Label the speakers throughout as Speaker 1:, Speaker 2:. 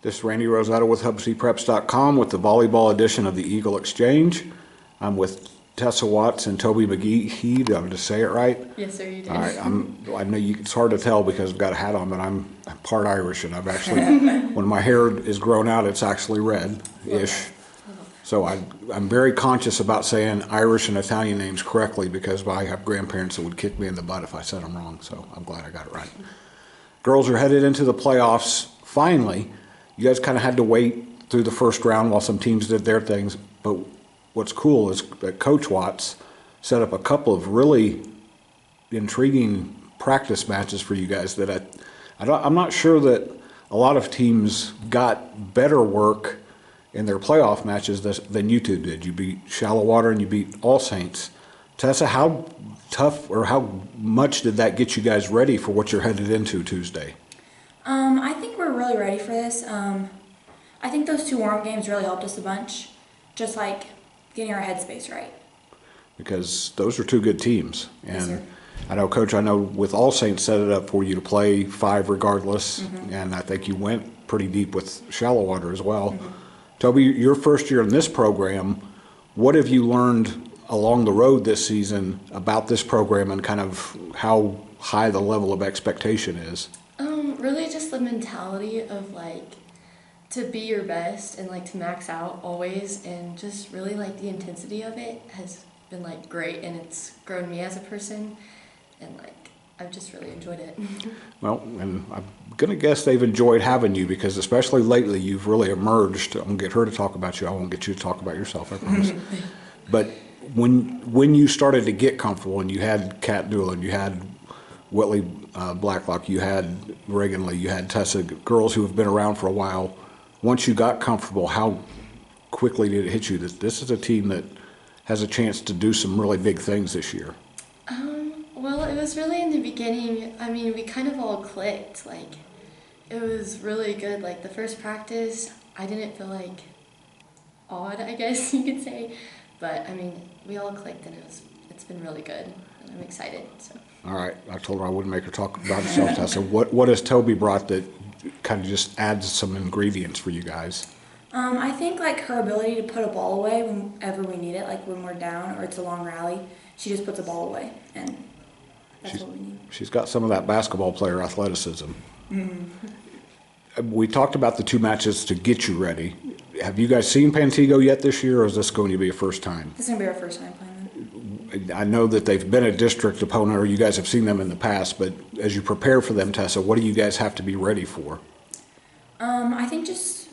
Speaker 1: This is Randy Rosado with HubsyPreps.com with the volleyball edition of the Eagle Exchange. I'm with Tessa Watts and Tobie McGehee. Did I just say it right?
Speaker 2: Yes, sir, you did.
Speaker 1: All right. I know it's hard to tell because I've got a hat on, but I'm part Irish, and I've actually, when my hair is grown out, it's actually red-ish. So I'm very conscious about saying Irish and Italian names correctly because I have grandparents that would kick me in the butt if I said them wrong. So I'm glad I got it right. Girls are headed into the playoffs finally. You guys kind of had to wait through the first round while some teams did their things. But what's cool is that Coach Watts set up a couple of really intriguing practice matches for you guys that I'm not sure that a lot of teams got better work in their playoff matches than you two did. You beat Shallow Water and you beat All Saints. Tessa, how tough or how much did that get you guys ready for what you're headed into Tuesday?
Speaker 3: I think we're really ready for this. I think those two warm games really helped us a bunch, just like getting our headspace right.
Speaker 1: Because those are two good teams. And
Speaker 3: yes,
Speaker 1: I know, Coach, with All Saints set it up for you to play 5 regardless, and I think you went pretty deep with Shallow Water as well. Tobie, your first year in this program, what have you learned along the road this season about this program and kind of how high the level of expectation is?
Speaker 2: Really just the mentality of to be your best and to max out always, and just really the intensity of it has been great, and it's grown me as a person, and I've just really enjoyed it.
Speaker 1: Well, and I'm going to guess they've enjoyed having you because especially lately you've really emerged. I'm going to get her to talk about you. I won't get you to talk about yourself, I promise. But when you started to get comfortable and you had Kat Newland, you had Whitley Blacklock, you had Reagan Lee, you had Tessa, girls who have been around for a while, once you got comfortable, how quickly did it hit you that this is a team that has a chance to do some really big things this year?
Speaker 2: Well, it was really in the beginning. I mean, we kind of all clicked. It was really good. The first practice, I didn't feel odd, I guess you could say. But, I mean, we all clicked, and it's been really good. And I'm excited, so.
Speaker 1: All right. I told her I wouldn't make her talk about herself, Tessa. What has Tobie brought that kind of just adds some ingredients for you guys?
Speaker 3: I think her ability to put a ball away whenever we need it, when we're down or it's a long rally, she just puts a ball away, and that's what we need. She's got some of that basketball player athleticism. We talked about the two matches to get you ready. Have you guys seen Pantego yet this year, or is this going to be a first time? This is going to be our first time playing them.
Speaker 1: I know that they've been a district opponent, or you guys have seen them in the past, but as you prepare for them, Tessa, what do you guys have to be ready for?
Speaker 3: I think just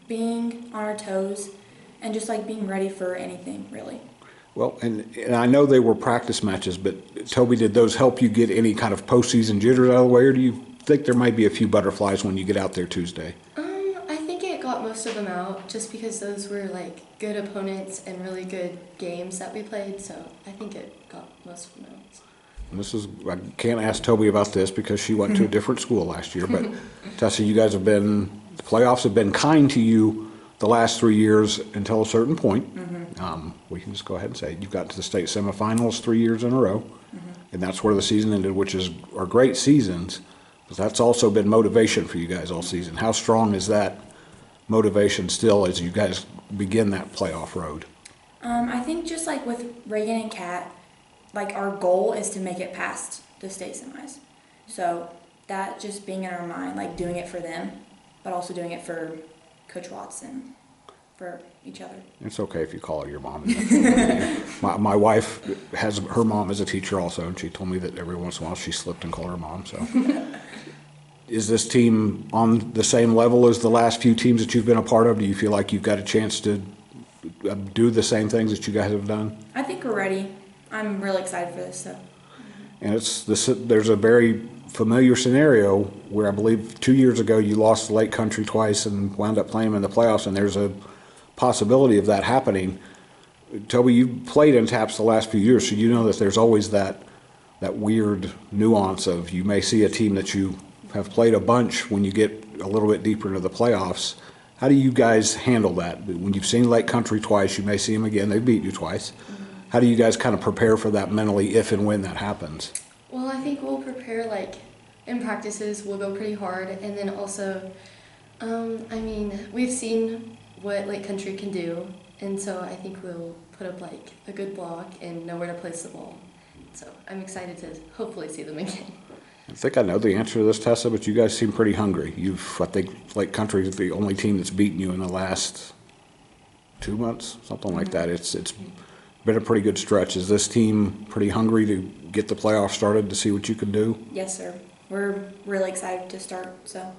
Speaker 3: being on our toes and just being ready for anything, really. Well, and
Speaker 1: I know they were practice matches, but Tobie, did those help you get any kind of postseason jitters out of the way, or do you think there might be a few butterflies when you get out there Tuesday?
Speaker 2: I think it got most of them out just because those were good opponents and really good games that we played, so I think it got most of them out.
Speaker 1: I can't ask Tobie about this because she went to a different school last year, but Tessa, you guys the playoffs have been kind to you the last 3 years until a certain point. We can just go ahead and say you've got to the state semifinals 3 years in a row, and that's where the season ended, which are great seasons, but that's also been motivation for you guys all season. How strong is that motivation still as you guys begin that playoff road?
Speaker 3: I think just with Reagan and Kat, our goal is to make it past the state semis. So that just being in our mind, doing it for them, but also doing it for Coach Watts and for each other. It's
Speaker 1: okay if you call her your mom. My wife her mom is a teacher also, and she told me that every once in a while she slipped and called her mom. So, is this team on the same level as the last few teams that you've been a part of? Do you feel like you've got a chance to do the same things that you guys have done?
Speaker 3: I think we're ready. I'm really excited for this. So.
Speaker 1: And there's a very familiar scenario where I believe 2 years ago you lost to Lake Country twice and wound up playing them in the playoffs, and there's a possibility of that happening. Tobie, you've played in TAPS the last few years, so you know that there's always that weird nuance of you may see a team that you have played a bunch when you get a little bit deeper into the playoffs. How do you guys handle that? When you've seen Lake Country twice, you may see them again. They beat you twice. How do you guys kind of prepare for that mentally if and when that happens?
Speaker 2: Well, I think we'll prepare in practices. We'll go pretty hard, and then also I mean, we've seen what Lake Country can do, and so I think we'll put up like a good block and know where to place the ball. So I'm excited to hopefully see them again.
Speaker 1: I think I know the answer to this, Tessa, but you guys seem pretty hungry. I think Lake Country is the only team that's beaten you in the last 2 months, something like that. It's been a pretty good stretch. Is this team pretty hungry to get the playoffs started to see what you can do?
Speaker 3: Yes, sir. We're really excited to start, so